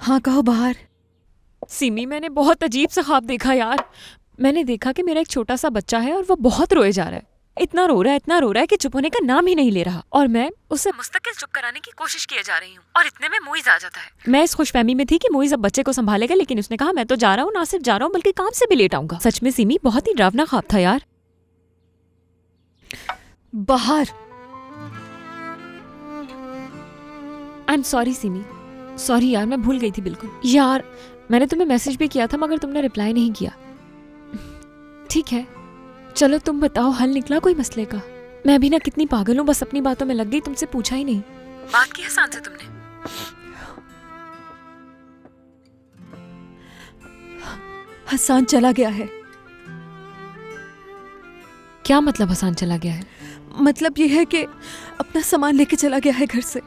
हाँ कहो बाहर। सिमी, मैंने बहुत अजीब सा ख्वाब देखा यार। मैंने देखा कि मेरा एक छोटा सा बच्चा है और वो बहुत रोए जा रहा है। इतना रो रहा है कि चुप होने का नाम ही नहीं ले रहा। और मैं उसे मुस्तकिल चुप कराने की कोशिश किए जा रही हूँ और इतने में मोइज आ जाता है। मैं इस खुशफहमी में थी कि मोइज अब बच्चे को संभालेगा, लेकिन उसने कहा मैं तो जा रहा हूँ, ना सिर्फ जा रहा हूँ बल्कि काम से भी लेट आऊंगा। सच में सिमी, बहुत ही डरावना ख्वाब था यार। बाहर। I am sorry Simi, sorry यार, मैं भूल गई थी बिल्कुल। यार मैंने तुम्हें मैसेज भी किया था मगर तुमने रिप्लाई नहीं किया। ठीक है, चलो तुम बताओ, हल निकला कोई मसले का? मैं भी ना कितनी पागल हूँ, बस अपनी बातों में लग गई, तुमसे पूछा ही नहीं। बात की हसान से तुमने? हसान चला गया है। क्या मतलब हसान चला गया है? मतलब ये है कि अपना सामान लेके चला गया है घर से।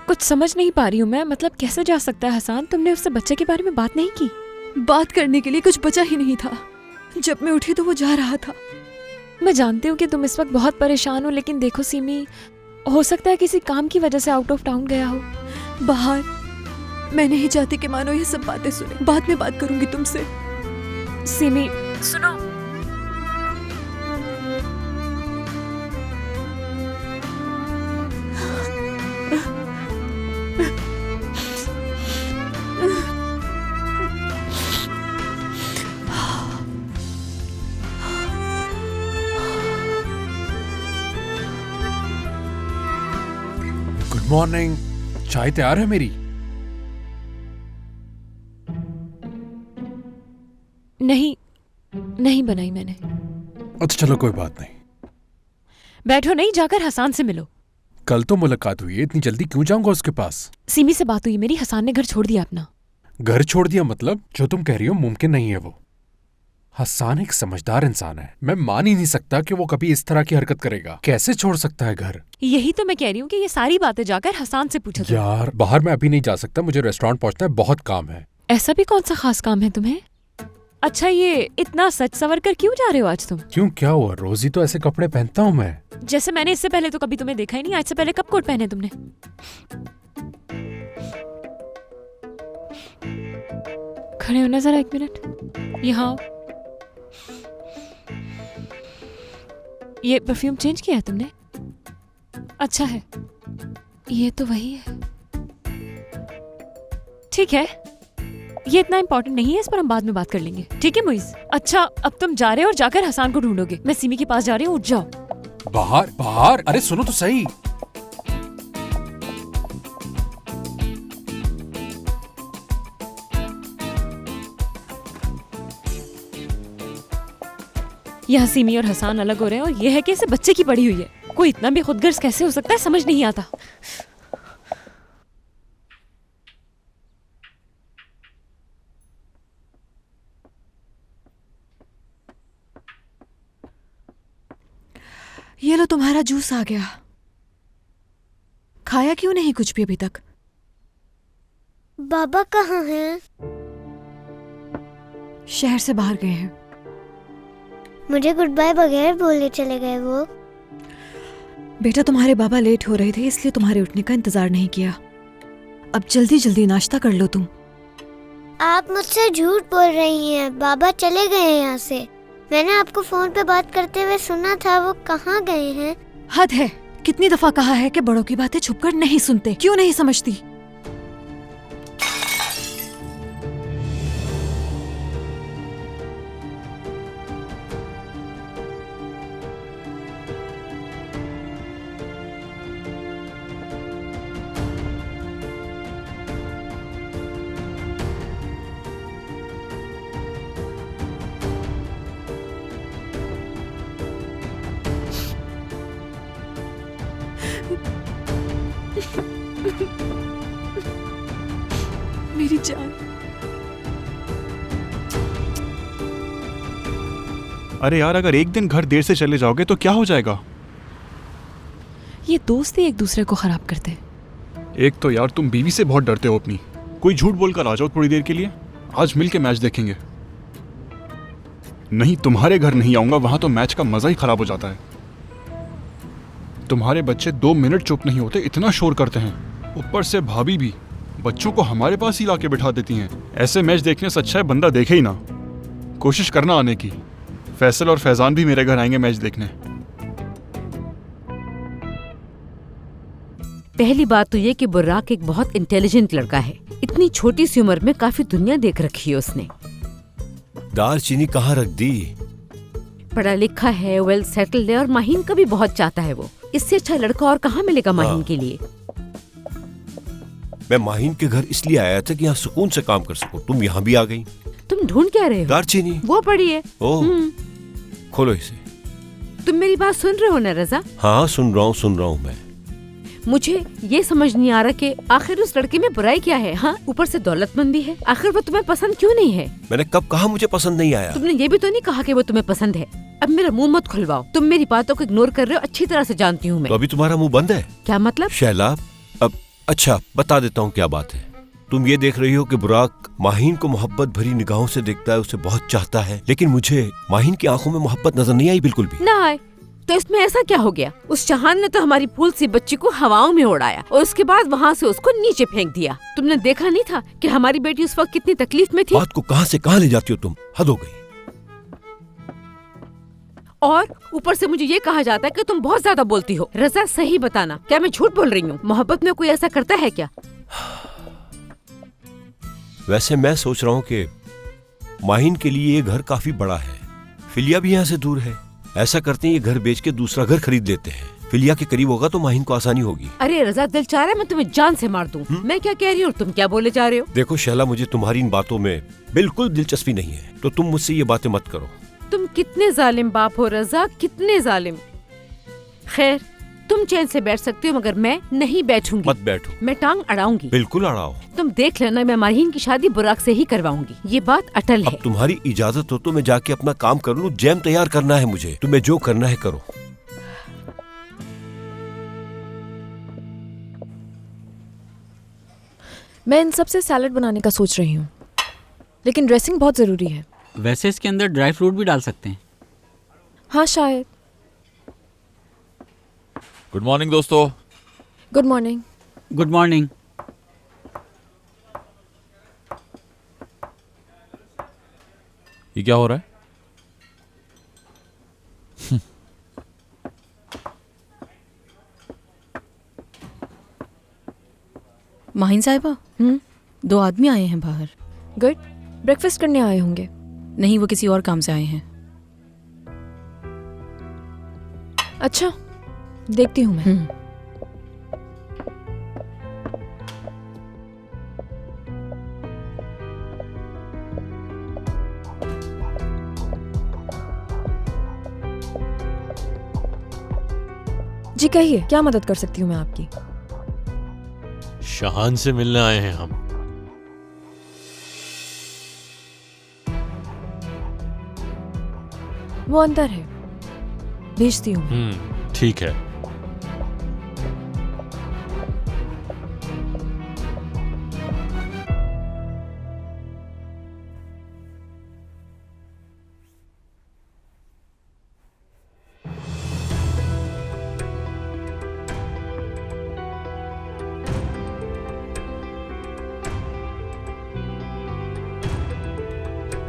कुछ समझ नहीं पा रही हूँ मैं, मतलब कैसे जा सकता है हसान? तुमने उससे बच्चे के बारे में बात नहीं की? बात करने के लिए कुछ बचा ही नहीं था। जब मैं उठी तो वो जा रहा था। मैं जानती हूँ कि तुम इस वक्त बहुत परेशान हो, लेकिन देखो सिमी, हो सकता है किसी काम की वजह से आउट ऑफ टाउन गया हो। बाहर। मैं नहीं चाहती कि मानो ये सब बातें सुने। बाद में बात करूंगी तुमसे। सिमी सुनो, गुड मॉर्निंग। चाय तैयार है मेरी? नहीं बनाई मैंने। अच्छा चलो कोई बात नहीं। बैठो, नहीं जाकर हसान से मिलो। कल तो मुलाकात हुई है, इतनी जल्दी क्यों जाऊंगा उसके पास? सिमी से बात हुई मेरी, हसान ने घर छोड़ दिया अपना। घर छोड़ दिया मतलब? जो तुम कह रही हो मुमकिन नहीं है। वो हसान एक समझदार इंसान है, मैं मान ही नहीं सकता कि वो कभी इस तरह की हरकत करेगा। कैसे छोड़ सकता है घर? यही तो मैं कह रही हूँ कि ये सारी बातें जाकर हसान से पूछो। यार बाहर मैं अभी नहीं जा सकता, मुझे रेस्टोरेंट पहुंचना है, बहुत काम है। ऐसा भी कौन सा खास काम है तुम्हें? अच्छा, ये इतना सच सवर कर क्यों जा रहे हो आज तुम? क्यों, क्या हुआ? रोज ही तो ऐसे कपड़े पहनता हूँ मैं। जैसे मैंने इससे पहले तो कभी तुम्हें देखा ही नहीं। आज से पहले कब कोट पहने तुमने? खड़े हो ना जरा, एक मिनट यहाँ आओ। ये परफ्यूम चेंज किया है तुमने? अच्छा है, ये तो वही है। ठीक है, ये इतना इंपॉर्टेंट नहीं है, इस पर हम बाद में बात कर लेंगे। ठीक है मुइज? अच्छा, अब तुम जा रहे हो और जाकर हसान को ढूंढोगे। मैं सिमी के पास जा रही हूँ, उठ जाओ। बाहर बाहर, अरे सुनो तो सही। यहाँ सिमी और हसान अलग हो रहे हैं और ये है कि इसे बच्चे की पड़ी हुई है। कोई इतना भी खुदगर्ज कैसे हो सकता है, समझ नहीं आता। ये लो, तुम्हारा जूस आ गया। खाया क्यों नहीं कुछ भी अभी तक? बाबा कहाँ हैं? शहर से बाहर गए हैं। मुझे गुड बाय बगैर बोले चले गए वो। बेटा, तुम्हारे बाबा लेट हो रहे थे इसलिए तुम्हारे उठने का इंतजार नहीं किया। अब जल्दी जल्दी नाश्ता कर लो तुम। आप मुझसे झूठ बोल रही हैं। बाबा चले गए हैं यहाँ से। मैंने आपको फोन पे बात करते हुए सुना था। वो कहाँ गए हैं? हद है, कितनी दफा कहा है कि बड़ों की बातें छुपकर नहीं सुनते। क्यों नहीं समझती? मेरी जान। अरे यार, अगर एक दिन घर देर से चले जाओगे तो क्या हो जाएगा? ये दोस्त ही एक दूसरे को खराब करते हैं। एक तो यार तुम बीवी से बहुत डरते हो अपनी। कोई झूठ बोलकर आ जाओ थोड़ी देर के लिए, आज मिल के मैच देखेंगे। नहीं, तुम्हारे घर नहीं आऊंगा, वहां तो मैच का मजा ही खराब हो जाता है। तुम्हारे बच्चे 2 मिनट चुप नहीं होते, इतना शोर करते हैं। ऊपर से भाभी भी। बच्चों को हमारे पास ही लाके बिठा देती हैं। ऐसे मैच देखने से अच्छा है बंदा देखे ही ना। कोशिश करना आने की। फैसल और फैजान भी मेरे घर आएंगे मैच देखने। पहली बात तो ये कि बुर्राक एक बहुत इंटेलिजेंट लड़का है। इतनी छोटी सी उम्र में काफी दुनिया देख रखी है उसने। दालचीनी कहाँ रख दी? पढ़ा लिखा है, वेल सेटल्ड है और माहीन का भी बहुत चाहता है वो। इससे अच्छा लड़का और कहाँ मिलेगा माहीन के लिए। मैं माहीन के घर इसलिए आया था कि यहाँ सुकून से काम कर सकूं। तुम यहाँ भी आ गई। तुम ढूंढ क्या रहे हो? दालचीनी वो पड़ी है। ओह, खोलो इसे। तुम मेरी बात सुन रहे हो ना रजा? हाँ सुन रहा हूँ मैं। मुझे ये समझ नहीं आ रहा कि आखिर उस लड़के में बुराई क्या है। हाँ, ऊपर से दौलतमंद भी है। आखिर वो तुम्हें पसंद क्यों नहीं है? मैंने कब कहा मुझे पसंद नहीं आया? तुमने ये भी तो नहीं कहा कि वो तुम्हें पसंद है। अब मेरा मुंह मत खुलवाओ। तुम मेरी बातों को इग्नोर कर रहे हो, अच्छी तरह से जानती हूँ मैं। तो अभी तुम्हारा मुंह बंद है? क्या मतलब? शैला, अब अच्छा बता देता हूँ क्या बात है। तुम ये देख रही हो कि बुराक माहीन को मोहब्बत भरी निगाहों से देखता है, उसे बहुत चाहता है, लेकिन मुझे माहीन की आंखों में मोहब्बत नजर नहीं आई बिल्कुल भी। ना आए तो इसमें ऐसा क्या हो गया? उस चहान ने तो हमारी फूल सी बच्ची को हवाओं में उड़ाया और उसके बाद वहाँ से उसको नीचे फेंक दिया। तुमने देखा नहीं था कि हमारी बेटी उस वक्त कितनी तकलीफ में थी? बात को कहाँ से कहाँ ले जाती हो तुम, हद हो गई। और ऊपर से मुझे ये कहा जाता है कि तुम बहुत ज्यादा बोलती हो। रजा सही बताना, क्या मैं झूठ बोल रही हूँ? मोहब्बत में कोई ऐसा करता है क्या? वैसे मैं सोच रहा हूँ कि माहीन के लिए ये घर काफी बड़ा है, फिलिया भी यहाँ से दूर है। ऐसा करते हैं ये घर बेच के दूसरा घर खरीद लेते हैं। फिलिया के करीब होगा तो माहीन को आसानी होगी। अरे रजा, दिल चाह रहा है मैं तुम्हें जान से मार दूं। मैं क्या कह रही हूँ और तुम क्या बोले जा रहे हो? देखो शैला, मुझे तुम्हारी इन बातों में बिल्कुल दिलचस्पी नहीं है, तो तुम मुझसे ये बातें मत करो। तुम कितने जालिम बाप हो रजा, कितने जालिम। खैर, तुम चैन से बैठ सकते हो मगर मैं नहीं बैठूंगी। मत बैठो। मैं टांग अड़ाऊंगी। बिल्कुल अड़ाओ। तुम देख लेना, मैं माहीन की शादी बुराक से ही करवाऊंगी। ये बात अटल है। अब तुम्हारी इजाजत हो तो मैं जाके अपना काम कर लूं। जैम तैयार करना है मुझे, तुम्हें जो करना है करो। मैं इन सब से सैलड बनाने का सोच रही हूँ, लेकिन ड्रेसिंग बहुत ज़रूरी है। वैसे इसके अंदर ड्राई फ्रूट भी डाल सकते हैं। हाँ शायद। गुड मॉर्निंग दोस्तों। Good morning. Good morning. ये क्या हो रहा है? माहिन साहिबा, 2 आदमी आए हैं बाहर। गुड। ब्रेकफास्ट करने आए होंगे। नहीं, वो किसी और काम से आए हैं। अच्छा, देखती हूँ मैं। जी कहिए, क्या मदद कर सकती हूँ मैं आपकी? शहान से मिलने आए हैं हम। वो अंदर है, भेजती हूँ। ठीक है।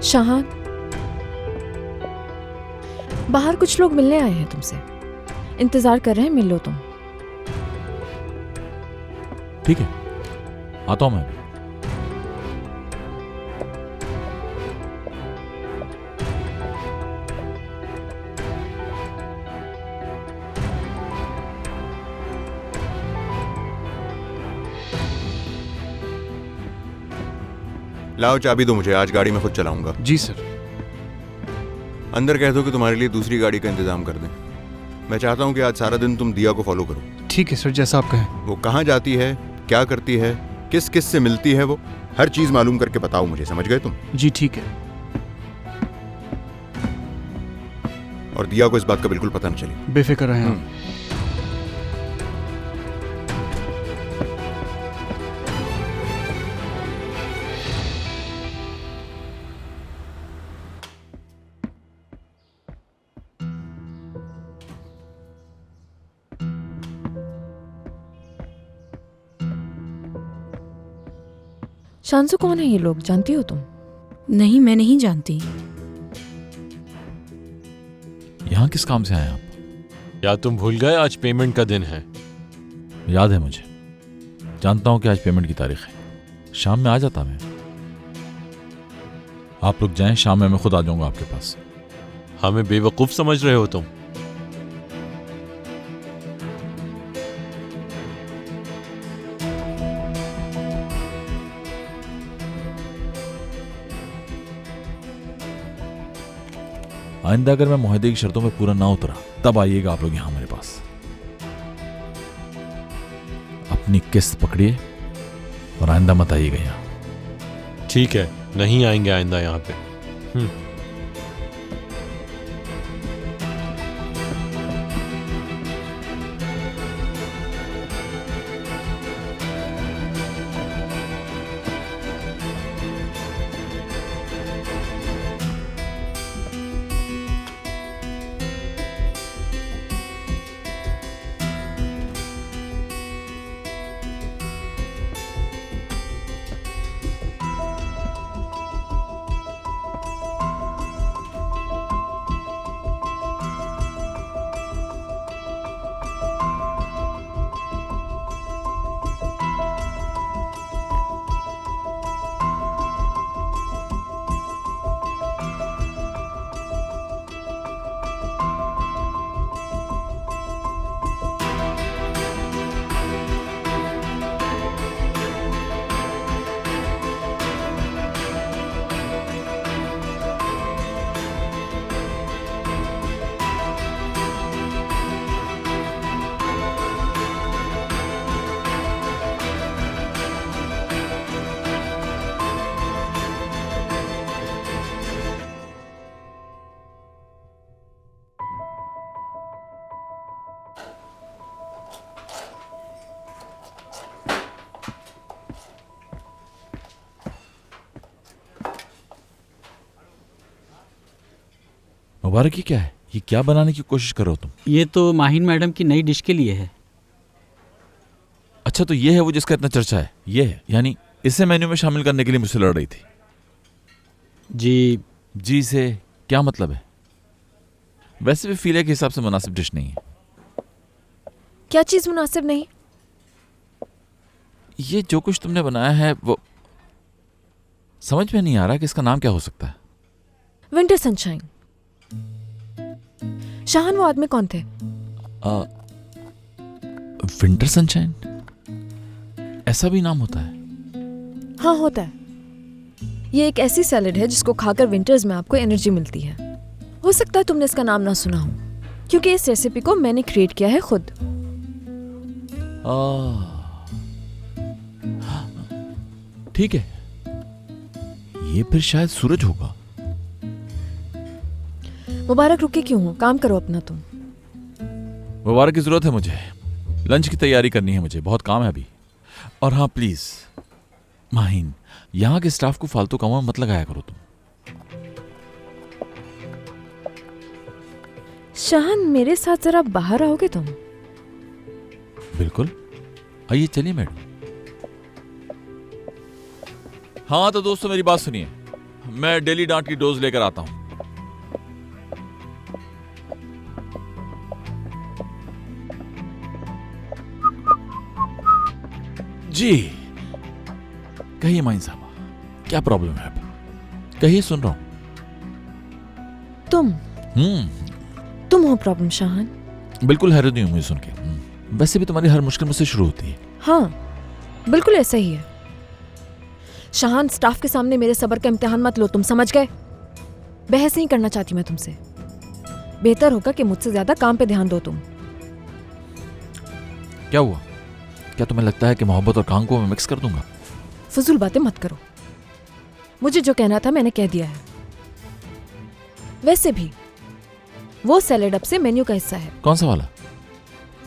शाहान, बाहर कुछ लोग मिलने आए हैं तुमसे। इंतजार कर रहे हैं, मिल लो तुम। ठीक है, आता हूं मैं। लाओ चाबी दो मुझे, आज गाड़ी में खुद चलाऊंगा। जी सर। अंदर कह दो कि तुम्हारे लिए दूसरी गाड़ी का इंतजाम कर दें। मैं चाहता हूँ कि आज सारा दिन तुम दिया को फॉलो करो। ठीक है सर, जैसा आप कहें। वो कहाँ जाती है, क्या करती है, किस किस से मिलती है, वो हर चीज मालूम करके बताओ मुझे, समझ गए तुम? जी ठीक है। और दिया को इस बात का बिल्कुल पता न चले। बेफिक्र रहें आप। शांसु कौन है ये लोग, जानती हो तुम? नहीं, मैं नहीं जानती। यहाँ किस काम से आए आप? या तुम भूल गए आज पेमेंट का दिन है? याद है मुझे, जानता हूँ कि आज पेमेंट की तारीख है। शाम में आ जाता मैं। आप रुक जाएं, शाम में मैं खुद आ जाऊंगा आपके पास। हमें बेवकूफ समझ रहे हो तुम? आइंदा अगर मैं मुआहदे की शर्तों पे पूरा ना उतरा तब आइएगा आप लोग यहां मेरे पास। अपनी किस्त पकड़िए और आइंदा मत आइएगा यहां। ठीक है, नहीं आएंगे आइंदा यहां पे। मुबारक, ये क्या है? ये क्या बनाने की कोशिश कर रहे हो तुम? ये तो माहिन मैडम की नई डिश के लिए है। अच्छा, तो ये है वो जिसका इतना चर्चा है? ये है, यानी इसे मेन्यू में शामिल करने के लिए मुझसे लड़ रही थी? जी से क्या मतलब है? वैसे भी फील के हिसाब से मुनासिब डिश नहीं है। क्या चीज मुनासिब नहीं? ये जो कुछ तुमने बनाया है वो समझ में नहीं आ रहा कि इसका नाम क्या हो सकता है। Winter sunshine. शाहन, वो आदमी कौन थे? Winter sunshine? ऐसा भी नाम होता है? हाँ, होता है। ये एक ऐसी सैलेड है जिसको खाकर विंटर्स में आपको एनर्जी मिलती है। हो सकता है तुमने इसका नाम ना सुना हो, क्योंकि इस रेसिपी को मैंने क्रिएट किया है खुद। ठीक है, ये फिर शायद सूरज होगा। मुबारक, रुके क्यों हो? काम करो अपना तुम। मुबारक की जरूरत है मुझे। लंच की तैयारी करनी है मुझे, बहुत काम है अभी। और हाँ प्लीज माहिन, यहाँ के स्टाफ को फालतू कामों में मत लगाया करो तुम। शाहन, मेरे साथ जरा बाहर आओगे तुम? बिल्कुल, आइए चलिए मैडम। हाँ तो दोस्तों मेरी बात सुनिए, मैं डेली डांट की डोज लेकर आता हूं। जी कहिए माइन साहबा, क्या प्रॉब्लम है? कहिए, सुन रहा हूं। तुम हो प्रॉब्लम शाहन? बिल्कुल हैरत नहीं हूं मुझे सुन के। वैसे भी तुम्हारी हर मुश्किल मुझसे शुरू होती है। हाँ, बिल्कुल ऐसा ही है। शाहन, स्टाफ के सामने मेरे सब्र का इम्तिहान मत लो, तुम समझ गए? बहस नहीं करना चाहती मैं तुमसे। बेहतर होगा कि मुझसे ज्यादा काम पे ध्यान दो तुम। क्या हुआ? क्या तुम्हें लगता है कि मोहब्बत और काम को मैं मिक्स कर दूंगा? फजूल बातें मत करो। मुझे जो कहना था मैंने कह दिया है। वैसे भी वो सैलेड अब से मेन्यू का हिस्सा है। कौन सा वाला?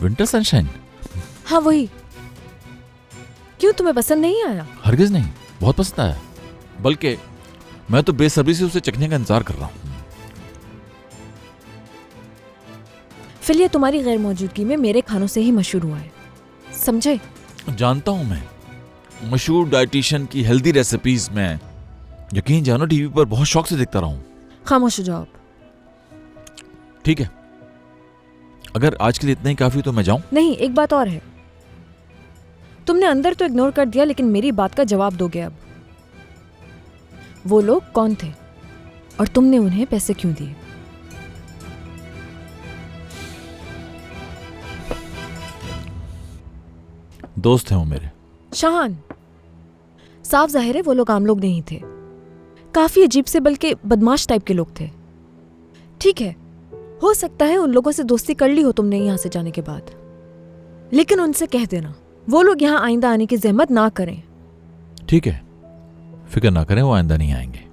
Winter sunshine? हाँ वही। क्यों, तुम्हें पसंद नहीं आया? हरगिज नहीं, बहुत पसंद आया। बल्कि मैं तो बेसब्री से उसे चखने का इंतजार कर रहा हूं। फिलिया तुम्हारी गैर मौजूदगी में मेरे खानों से ही मशहूर हुआ है, समझे? जानता हूं मैं, मशहूर डाइटिशियन की हेल्दी रेसिपीज मैं यकीन जानो टीवी पर बहुत शौक से देखता रहा हूं। खामोश हो जाओ आप। ठीक है, अगर आज के लिए इतना ही काफी तो मैं जाऊं। नहीं, एक बात और है। तुमने अंदर तो इग्नोर कर दिया, लेकिन मेरी बात का जवाब दोगे अब। वो लोग कौन थे और तुमने उन्हें पैसे क्यों दिए? दोस्त हैं वो मेरे। शाहान, साफ जाहिर है वो लोग आम लोग नहीं थे। काफी अजीब से बल्कि बदमाश टाइप के लोग थे। ठीक है, हो सकता है उन लोगों से दोस्ती कर ली हो तुमने यहां से जाने के बाद, लेकिन उनसे कह देना वो लोग यहां आइंदा आने की जहमत ना करें। ठीक है, फिक्र ना करें, वो आइंदा नहीं आएंगे।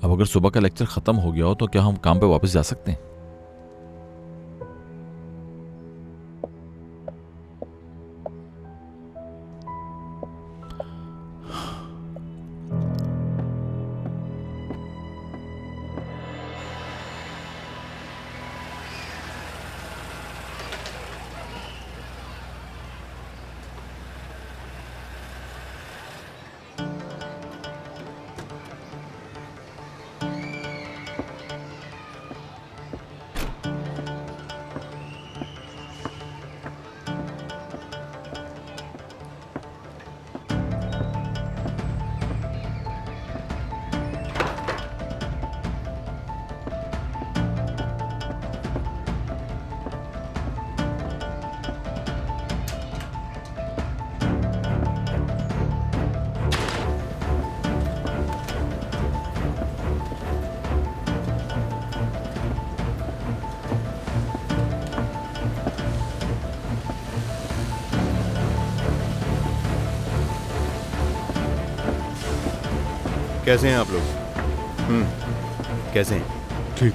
अब अगर सुबह का लेक्चर खत्म हो गया हो तो क्या हम काम पे वापस जा सकते हैं? कैसे हैं आप लोग? कैसे हैं? ठीक।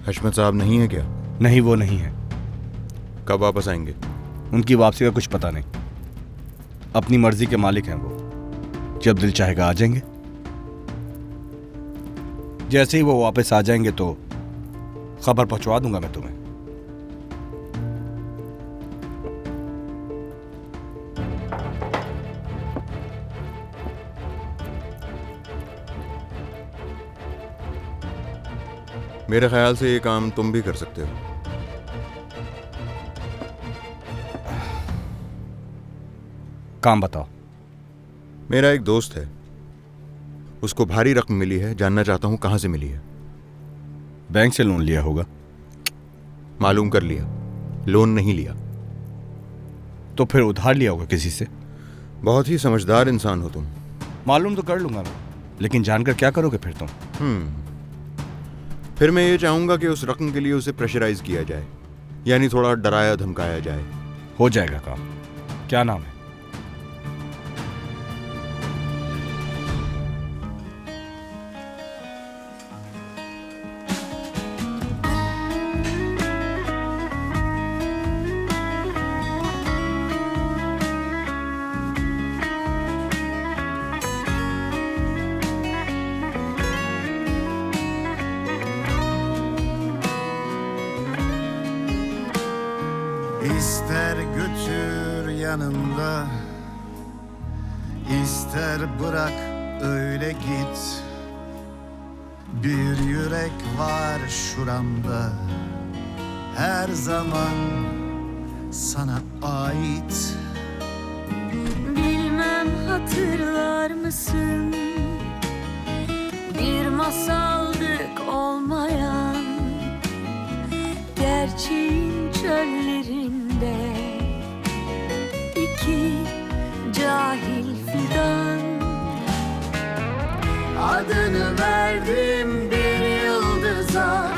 हशमत साहब नहीं है क्या? नहीं, वो नहीं है। कब वापस आएंगे? उनकी वापसी का कुछ पता नहीं। अपनी मर्जी के मालिक हैं वो। जब दिल चाहेगा आ जाएंगे। जैसे ही वो वापस आ जाएंगे तो खबर पहुंचवा दूंगा मैं तुम्हें। मेरे ख्याल से ये काम तुम भी कर सकते हो। काम बताओ। मेरा एक दोस्त है, उसको भारी रकम मिली है, जानना चाहता हूं कहां से मिली है। बैंक से लोन लिया होगा। मालूम कर लिया, लोन नहीं लिया। तो फिर उधार लिया होगा किसी से। बहुत ही समझदार इंसान हो तुम। मालूम तो कर लूंगा मैं, लेकिन जानकर क्या करोगे फिर तुम? फिर मैं ये चाहूंगा कि उस रकम के लिए उसे प्रेशराइज किया जाए, यानी थोड़ा डराया धमकाया जाए। हो जाएगा काम। क्या नाम है? İster götür yanında, ister bırak öyle git. Bir yürek var şuramda, her zaman sana ait. Bilmem hatırlar mısın? Bir masaldık olmayan, gerçeğin çöllerinde iki cahil fidan. Adını verdim bir yıldıza,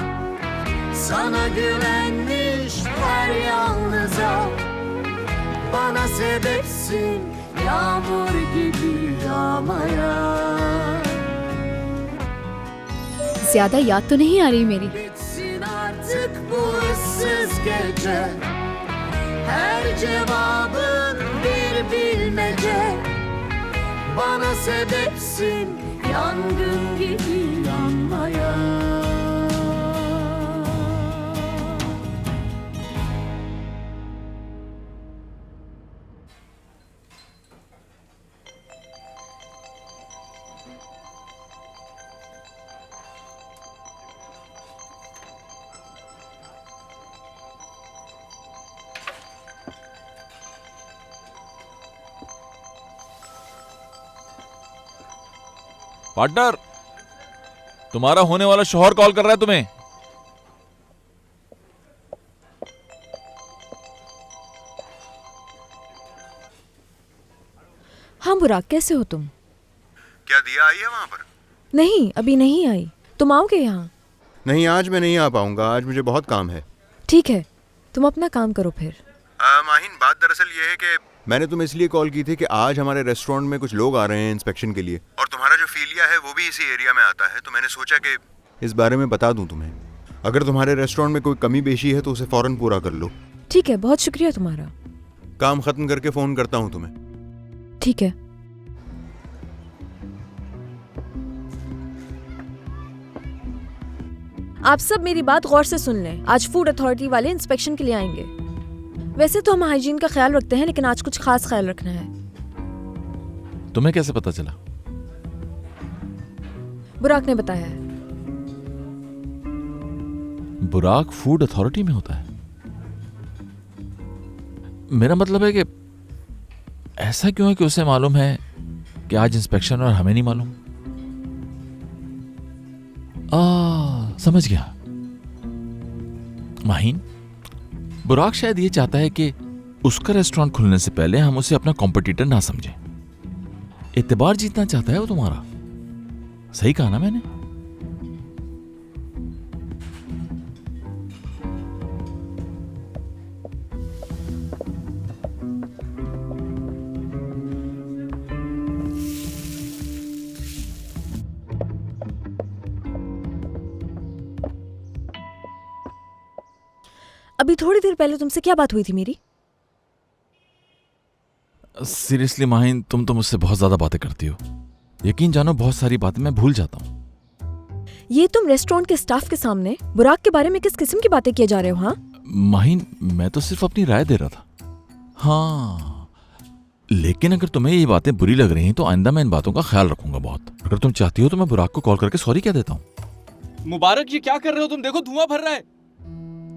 sana güvenmiş her yalnıza. Bana sebepsin yağmur gibi yağmaya. ज्यादा याद तो नहीं आ रही मेरी? Bitsin artık bu ıssız gece. Her cevabın bir bilmece. Bana sebepsin yangın gibi yanmaya. Partner, तुम्हारा होने वाला शौहर कॉल कर रहा है तुम्हें। हाँ बुराक, कैसे हो तुम? क्या दिया आई है वहां पर? नहीं, अभी नहीं आई। तुम आओगे यहाँ? नहीं, आज मैं नहीं आ पाऊंगा, आज मुझे बहुत काम है। ठीक है, तुम अपना काम करो फिर। माहिन, बात दरअसल ये है कि मैंने तुम्हें इसलिए कॉल की थी कि आज हमारे रेस्टोरेंट में कुछ लोग आ रहे हैं इंस्पेक्शन के लिए, और तुम्हारा जो फीलिया है वो भी इसी एरिया में आता है, तो मैंने सोचा कि इस बारे में बता दूं तुम्हें। अगर तुम्हारे रेस्टोरेंट में कोई कमी पेशी है तो उसे फौरन पूरा कर लो। ठीक है, बहुत शुक्रिया तुम्हारा। काम खत्म करके फोन करता हूँ तुम्हें। ठीक है। आप सब मेरी बात गौर से सुन लें। आज फूड अथॉरिटी वाले इंस्पेक्शन के लिए आएंगे। वैसे तो हम हाइजीन का ख्याल रखते हैं, लेकिन आज कुछ खास ख्याल रखना है। तुम्हें कैसे पता चला? बुराक ने बताया है। बुराक फूड अथॉरिटी में होता है? मेरा मतलब है कि ऐसा क्यों है कि उसे मालूम है कि आज इंस्पेक्शन और हमें नहीं मालूम? समझ गया। माहिन, बुराक शायद ये चाहता है कि उसका रेस्टोरेंट खुलने से पहले हम उसे अपना कॉम्पिटिटर ना समझें। एतबार जीतना चाहता है वो तुम्हारा। सही कहा ना मैंने? अभी थोड़ी देर पहले तुमसे क्या बात हुई थी मेरी? सीरियसली माहिन, तुम तो मुझसे बहुत ज्यादा बातें करती हो। यकीन जानो, बहुत सारी बातें मैं भूल जाता हूँ। ये तुम रेस्टोरेंट के स्टाफ के सामने बुराक के बारे में किस किस्म की बातें किए जा रहे हो? हाँ माहिन, मैं तो सिर्फ अपनी राय दे रहा था। हाँ, लेकिन अगर तुम्हें ये बातें बुरी लग रही हैं तो आइंदा मैं इन बातों का ख्याल रखूंगा बहुत। अगर तुम चाहती हो तो मैं बुराक को कॉल करके सॉरी कह देता हूँ। मुबारक, ये क्या कर रहे हो तुम? देखो धुआं भर रहा है।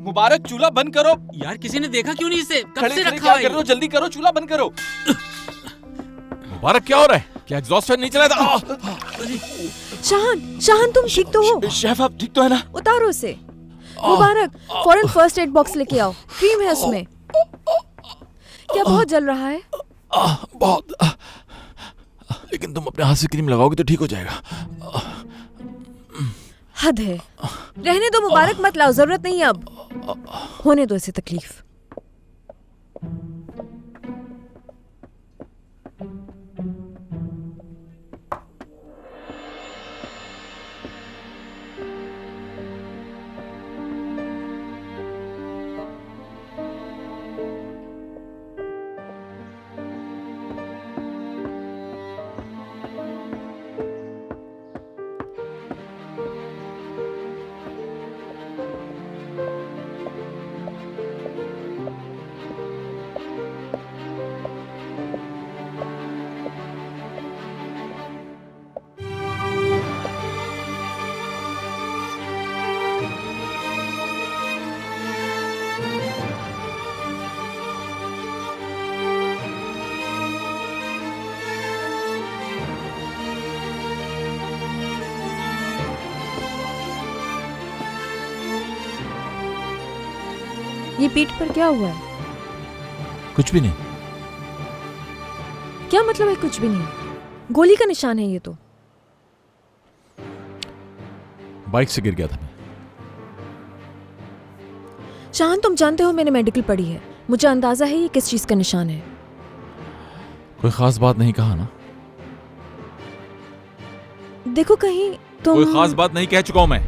मुबारक, चूल्हा बंद करो। यार किसी ने देखा क्यों नहीं इसे? कब खड़े से खड़े रखा क्या है? कर रहे हो? जल्दी करो, चूल्हा बंद करो। मुबारक, क्या हो रहा है? क्या एग्जॉस्ट फैन नहीं चला था? शाहान तुम ठीक तो हो? शेफ आप ठीक तो है ना? उतारो उसे। मुबारक, फौरन फर्स्ट एड बॉक्स लेके आओ, क्रीम है उसमें। क्या बहुत जल रहा है? बहुत। लेकिन तुम अपने हाथ से क्रीम लगाओगे तो ठीक हो जाएगा। हद है। रहने दो मुबारक, मत लाओ, जरूरत नहीं है अब। होने दो इसे तकलीफ। ये पीठ पर क्या हुआ है? कुछ भी नहीं। क्या मतलब है कुछ भी नहीं? गोली का निशान है ये तो। बाइक से गिर गया था मैं। शाहान, तुम जानते हो मैंने मेडिकल पढ़ी है, मुझे अंदाजा है ये किस चीज का निशान है। कोई खास बात नहीं कहा ना? देखो, कहीं कोई खास बात नहीं कह चुका हूं मैं।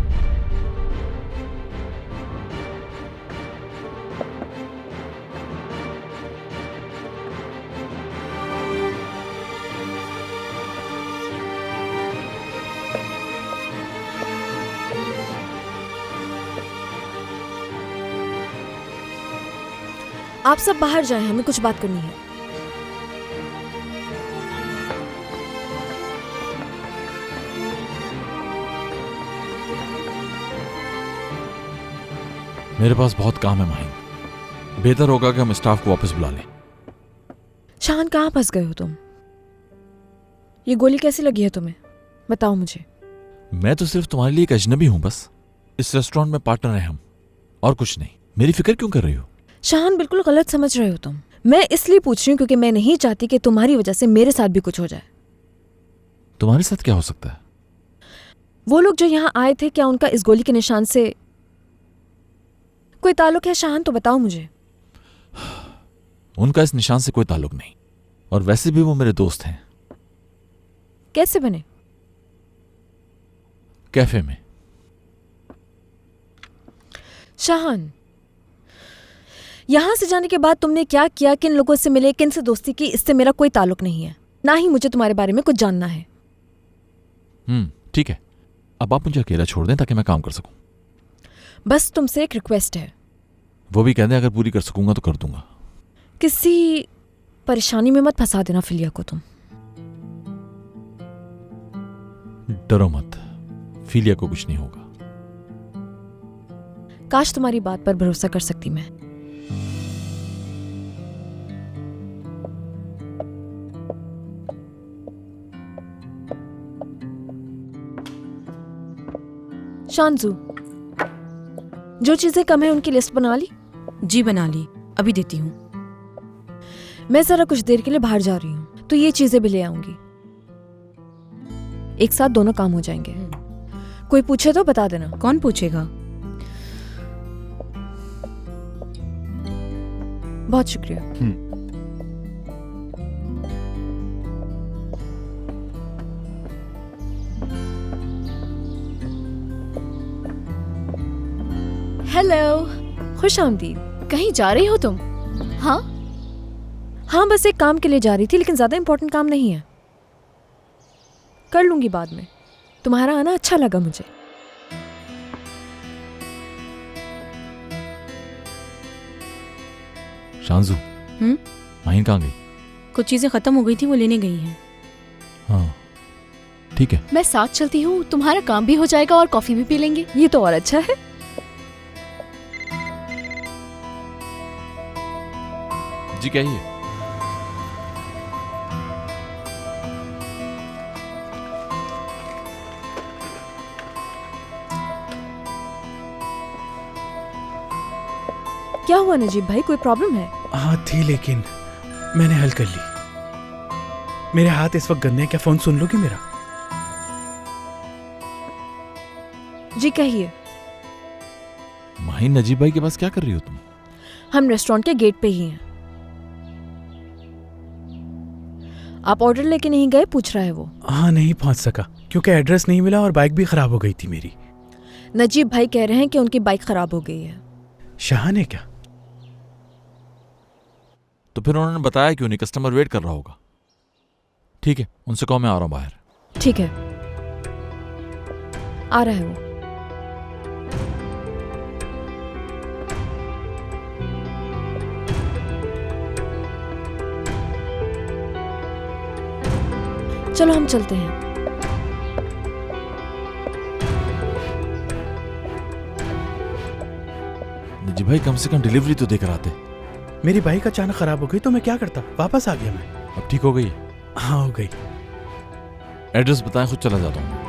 आप सब बाहर जाएं, हमें कुछ बात करनी है। मेरे पास बहुत काम है माहिन, बेहतर होगा कि हम स्टाफ को वापस बुला लें। शान, कहाँ फंस गए हो तुम? ये गोली कैसी लगी है तुम्हें? बताओ मुझे। मैं तो सिर्फ तुम्हारे लिए एक अजनबी हूं बस। इस रेस्टोरेंट में पार्टनर हैं हम, और कुछ नहीं। मेरी फिक्र क्यों कर रही हो? शान, बिल्कुल गलत समझ रहे हो तुम। मैं इसलिए पूछ रही हूँ क्योंकि मैं नहीं चाहती कि तुम्हारी वजह से मेरे साथ भी कुछ हो जाए। तुम्हारे साथ क्या हो सकता है? वो लोग जो यहाँ आए थे, क्या उनका इस गोली के निशान से कोई ताल्लुक है? शान, तो बताओ मुझे। उनका इस निशान से कोई ताल्लुक नहीं, और वैसे भी वो मेरे दोस्त हैं। कैसे बने? कैफे में। शाहान, यहां से जाने के बाद तुमने क्या किया, किन लोगों से मिले, किन से दोस्ती की, इससे मेरा कोई ताल्लुक नहीं है। ना ही मुझे तुम्हारे बारे में कुछ जानना है। ठीक है, अब आप मुझे अकेला छोड़ दें ताकि मैं काम कर सकूं। बस तुमसे एक रिक्वेस्ट है। वो भी कहते हैं अगर पूरी कर सकूंगा तो कर दूंगा। किसी परेशानी में मत फंसा देना फिलिया को तुम। डरो मत, फिलिया को कुछ नहीं होगा। काश तुम्हारी बात पर भरोसा कर सकती मैं। शानजू, जो चीजें कम है उनकी लिस्ट बना ली? जी बना ली, अभी देती हूँ। मैं जरा कुछ देर के लिए बाहर जा रही हूँ, तो ये चीजें भी ले आऊंगी। एक साथ दोनों काम हो जाएंगे। कोई पूछे तो बता देना। कौन पूछेगा? बहुत शुक्रिया। हेलो, खुश आमदीद। कहीं जा रही हो तुम? हाँ हाँ, बस एक काम के लिए जा रही थी, लेकिन ज्यादा इंपॉर्टेंट काम नहीं है। कर लूंगी बाद में। तुम्हारा आना अच्छा लगा मुझे। शांजू, माहिन कहाँ गई? कुछ चीजें खत्म हो गई थी, वो लेने गई हैं। हाँ ठीक है, मैं साथ चलती हूँ, तुम्हारा काम भी हो जाएगा और कॉफी भी पी लेंगे। ये तो और अच्छा है। जी कहिए। क्या हुआ नजीब भाई, कोई प्रॉब्लम है? हाँ थी, लेकिन मैंने हल कर ली। मेरे हाथ इस वक्त गंदे हैं, क्या फोन सुन लोगी मेरा? जी कहिए। माहिन, नजीब भाई के पास क्या कर रही हो तुम? हम रेस्टोरेंट के गेट पे ही हैं। आप ऑर्डर लेके नहीं गए, पूछ रहा है वो। हाँ, नहीं पहुंच सका क्योंकि एड्रेस नहीं मिला और बाइक भी खराब हो गई थी मेरी। नजीब भाई कह रहे हैं कि उनकी बाइक खराब हो गई है। शाह ने क्या? तो फिर उन्होंने बताया क्यों नहीं? कस्टमर वेट कर रहा होगा। ठीक है, उनसे कहो मैं आ रहा हूं बाहर। ठीक है, आ रहा है वो। चलो हम चलते हैं। जी भाई, कम से कम डिलीवरी तो देकर आते। मेरी बाइक अचानक खराब हो गई तो मैं क्या करता? वापस आ गया मैं। अब ठीक हो गई? हाँ हो गई। एड्रेस बताएं, खुद चला जाता हूँ।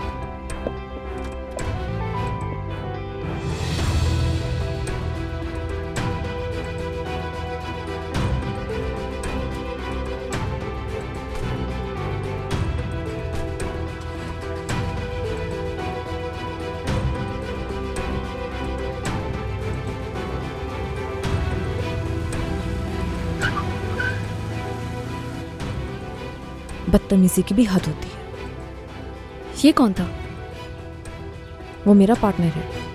बदतमीजी की भी हद होती है। ये कौन था? वो मेरा पार्टनर है।